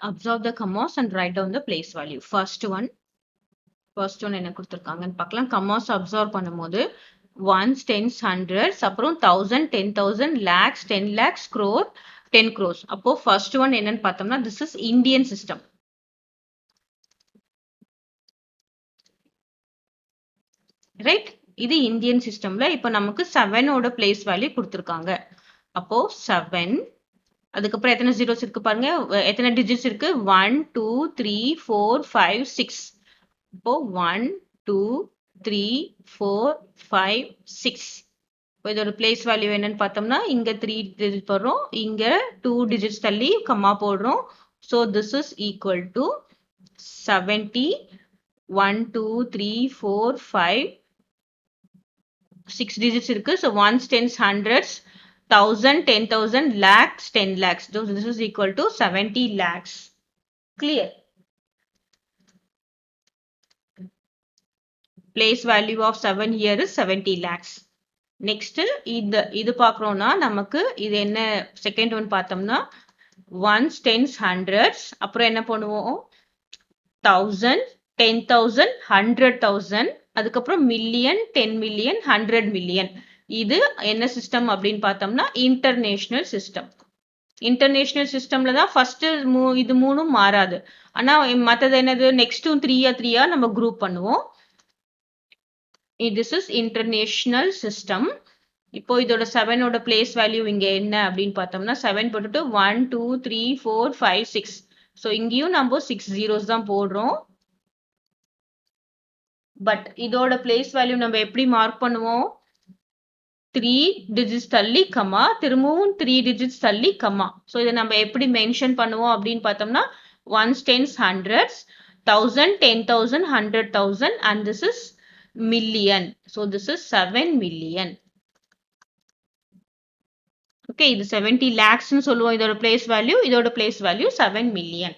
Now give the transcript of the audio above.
Observe the commas and write down the place value. First one என்ன கொடுத்திருக்காங்கன்னு பார்க்கலாம். commas observe பண்ணும்போது ones, tens, hundreds, அப்புறம் 1000, 10,000, lakhs, 10 lakhs, crore, 10 crores. அப்போ first one என்னன்னு பார்த்தோம்னா this is Indian system. Right? இது Indian சிஸ்டம்ல இப்போ நமக்கு 7 ஓட பிளேஸ் வேல்யூ கொடுத்திருக்காங்க. அப்போ 7 அதுக்கப்புறம் எத்தனை ஜீரோஸ் இருக்கு பாருங்க, எத்தனை டிஜிட்ஸ் இருக்கு, 1 2 3 4 5 6. இப்போ 1 2 3 4 5 6. இப்போ இதோட பிளேஸ் வேல்யூ என்னன்னு பார்த்தோம்னா இங்க 3 டிஜிட் போடுறோம், இங்க 2 டிஜிட்ஸ் தள்ளி கம்மா போடுறோம். So this is equal to 70. 1 2 3 4 5 6 digits இருக்கு. So ones, tens, hundreds, 1000, 10,000, lakhs, 10 lakhs. So this is equal to 70 lakhs. Clear? Place value of 7 here is 70 lakhs. Next, இது பார்க்குறோம்னா நமக்கு இது என்ன செகண்ட் ஒன் பார்த்தோம்னா ones, tens, hundreds, அப்புறம் என்ன பண்ணுவோம் 1000, 10,000, 100,000, அதுக்கப்புறம் மில்லியன், 10 மில்லியன், 100 மில்லியன். இது என்ன சிஸ்டம் அப்படின்னு பார்த்தோம்னா இன்டர்நேஷனல் சிஸ்டம். இன்டர்நேஷனல் சிஸ்டம்ல தான் ஃபர்ஸ்ட் இது மூணும் மாறாது. ஆனா மற்றது என்னது நெக்ஸ்டும் 3 நம்ம குரூப் பண்ணுவோம். This is international system. இப்போ இதோட 7 ஓட பிளேஸ் வேல்யூ இங்க என்ன அப்படின்னு பார்த்தோம்னா 7 போட்டுட்டு 1 2 3 4 5 6. ஸோ இங்கேயும் நம்ம 6 zeros தான் போடுறோம். பட் இதோட பிளேஸ் வேல்யூ நம்ம எப்படி மார்க் பண்ணுவோம், 3 டிஜிட்ஸ் தள்ளி கமா, திரும்பவும் 3 டிஜிட்ஸ் தள்ளி கமா. ஸோ இதை நம்ம எப்படி மென்ஷன் பண்ணுவோம் அப்படின்னு பார்த்தோம்னா ones, tens, hundreds, 1000, 10,000, 100,000 and this is million. So this is 7 million. Okay, இது 70 lakhs னு சொல்லுவோம் இதோட பிளேஸ் வேல்யூ, இதோட பிளேஸ் வேல்யூ 7 million.